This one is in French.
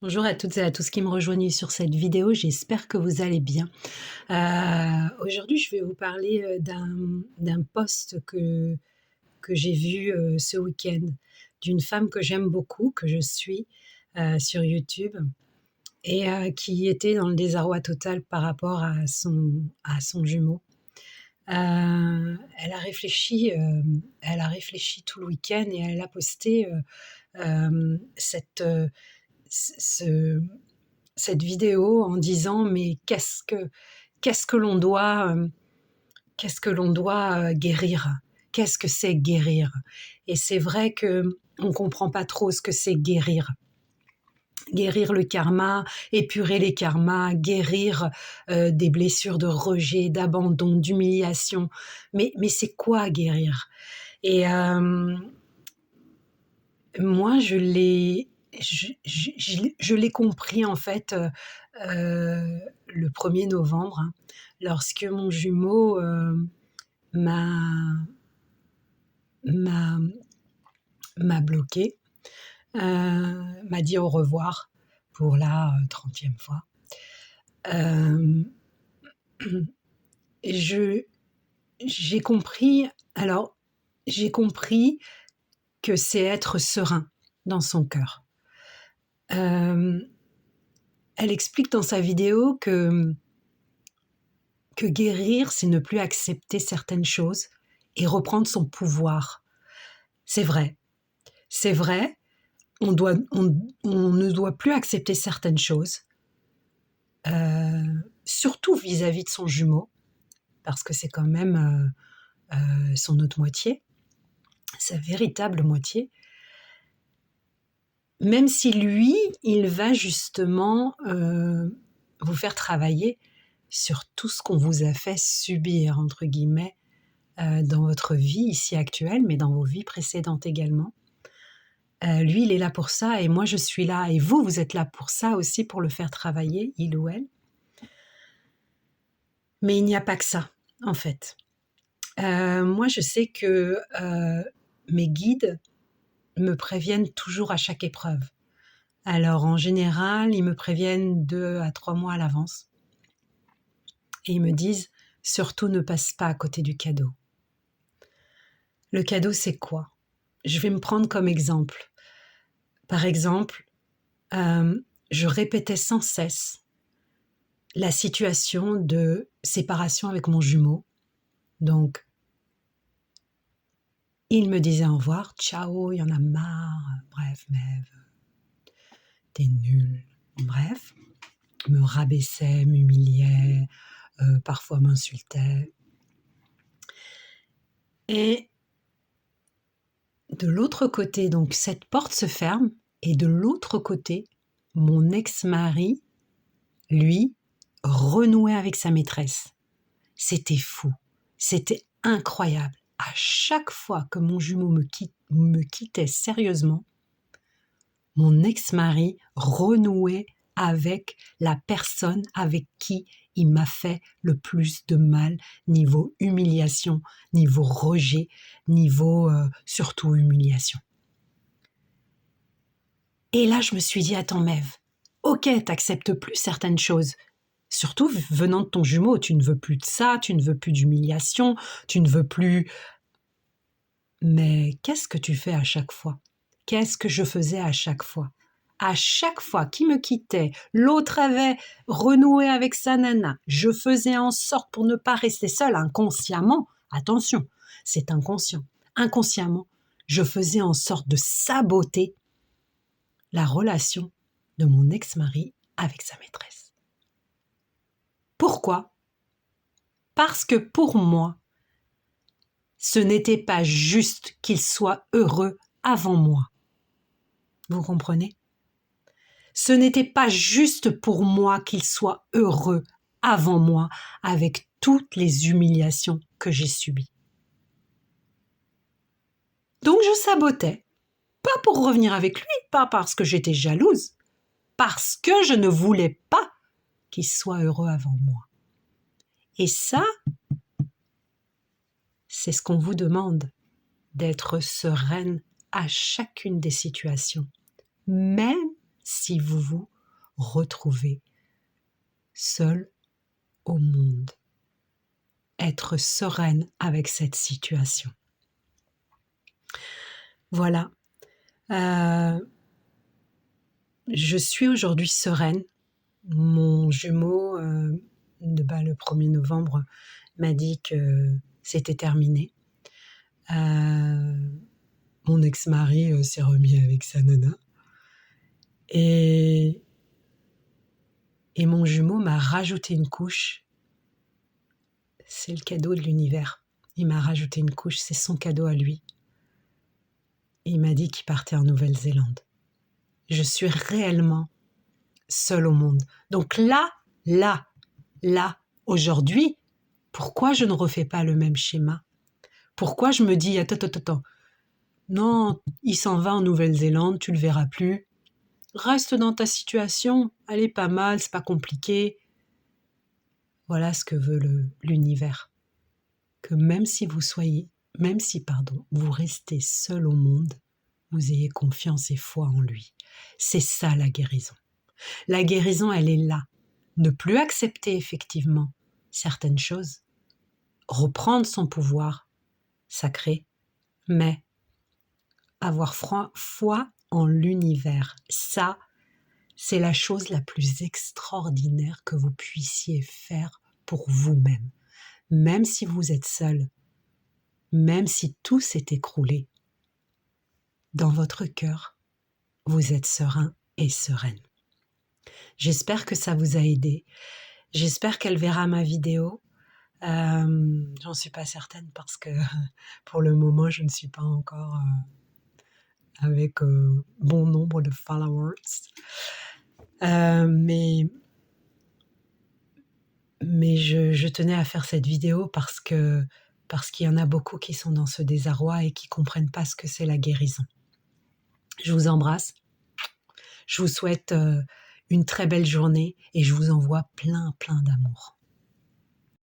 Bonjour à toutes et à tous qui me rejoignent sur cette vidéo, j'espère que vous allez bien. Aujourd'hui, je vais vous parler, d'un post que j'ai vu, ce week-end, d'une femme que j'aime beaucoup, que je suis, sur YouTube et qui était dans le désarroi total par rapport à son jumeau. Elle a réfléchi tout le week-end et elle a posté, ce cette vidéo en disant: «Mais qu'est-ce que l'on doit, guérir? Qu'est-ce que c'est guérir?» Et c'est vrai qu'on comprend pas trop ce que c'est guérir. Guérir le karma, épurer les karmas, guérir, des blessures de rejet, d'abandon, d'humiliation. Mais c'est quoi guérir? Et moi je l'ai compris en fait, le 1er novembre, hein, lorsque mon jumeau, m'a m'a m'a bloquée, m'a dit au revoir pour la, 30e fois. Hem, je j'ai compris alors, j'ai compris que c'est être serein dans son cœur. Hem, Elle explique dans sa vidéo que guérir, c'est ne plus accepter certaines choses et reprendre son pouvoir. C'est vrai, c'est vrai, on ne doit plus accepter certaines choses, surtout vis-à-vis de son jumeau, parce que c'est quand même, son autre moitié, sa véritable moitié. Même si lui, il va justement, vous faire travailler sur tout ce qu'on vous a fait «subir» entre guillemets, dans votre vie ici actuelle, mais dans vos vies précédentes également. Lui, il est là pour ça et moi je suis là et vous, vous êtes là pour ça aussi, pour le faire travailler, il ou elle. Mais il n'y a pas que ça, en fait. Moi je sais que, mes guides me préviennent toujours à chaque épreuve. Alors en général, ils me préviennent 2 à 3 mois à l'avance et ils me disent: «Surtout ne passe pas à côté du cadeau». Le cadeau, c'est quoi? Je vais me prendre comme exemple. Par exemple, je répétais sans cesse la situation de séparation avec mon jumeau. Donc, il me disait au revoir: «Ciao, il y en a marre, bref, Mève, tu nulle». Bref, me rabaissait, m'humiliait, parfois m'insultait. Et de l'autre côté, donc cette porte se ferme et de l'autre côté, mon ex-mari, lui, renouait avec sa maîtresse. C'était fou, c'était incroyable. À chaque fois que mon jumeau me quittait sérieusement, mon ex-mari renouait avec la personne avec qui il m'a fait le plus de mal, niveau humiliation, niveau rejet, niveau surtout humiliation. Et là, je me suis dit: «Attends Mève, ok, t'acceptes plus certaines choses, surtout venant de ton jumeau, tu ne veux plus de ça, tu ne veux plus d'humiliation, tu ne veux plus... Mais qu'est-ce que tu fais à chaque fois? Qu'est-ce que je faisais à chaque fois? À chaque fois qu'il me quittait, l'autre avait renoué avec sa nana. Je faisais en sorte pour ne pas rester seule, inconsciemment. Attention, c'est inconscient. Inconsciemment, je faisais en sorte de saboter la relation de mon ex-mari avec sa maîtresse. Pourquoi? Parce que pour moi, ce n'était pas juste qu'il soit heureux avant moi. Vous comprenez? Ce n'était pas juste pour moi qu'il soit heureux avant moi, avec toutes les humiliations que j'ai subies. Donc je sabotais, pas pour revenir avec lui, pas parce que j'étais jalouse, parce que je ne voulais pas qu'il soit heureux avant moi. Et ça, c'est ce qu'on vous demande, d'être sereine à chacune des situations, même si vous vous retrouver seule au monde. Être sereine avec cette situation. Voilà. Je suis aujourd'hui sereine. Mon jumeau, le 1er novembre, m'a dit que c'était terminé. Mon ex-mari s'est remis avec sa nana. Et mon jumeau m'a rajouté une couche. C'est le cadeau de l'univers. Il m'a rajouté une couche, c'est son cadeau à lui. Et il m'a dit qu'il partait en Nouvelle-Zélande. Je suis réellement seule au monde. Donc là, aujourd'hui, pourquoi je ne refais pas le même schéma? Pourquoi je me dis, attends, non, il s'en va en Nouvelle-Zélande, tu le verras plus. Reste dans ta situation, elle est pas mal, c'est pas compliqué. Voilà ce que veut l'univers. Que même si vous restez seul au monde, vous ayez confiance et foi en lui. C'est ça la guérison. La guérison, elle est là. Ne plus accepter effectivement certaines choses, reprendre son pouvoir sacré, mais avoir foi en l'univers. Ça, c'est la chose la plus extraordinaire que vous puissiez faire pour vous-même. Même si vous êtes seul, même si tout s'est écroulé, dans votre cœur, vous êtes serein et sereine. J'espère que ça vous a aidé. J'espère qu'elle verra ma vidéo. J'en suis pas certaine parce que pour le moment, je ne suis pas encore avec bon nombre de followers. Mais je tenais à faire cette vidéo parce qu'il y en a beaucoup qui sont dans ce désarroi et qui comprennent pas ce que c'est la guérison. Je vous embrasse. Je vous souhaite une très belle journée et je vous envoie plein d'amour.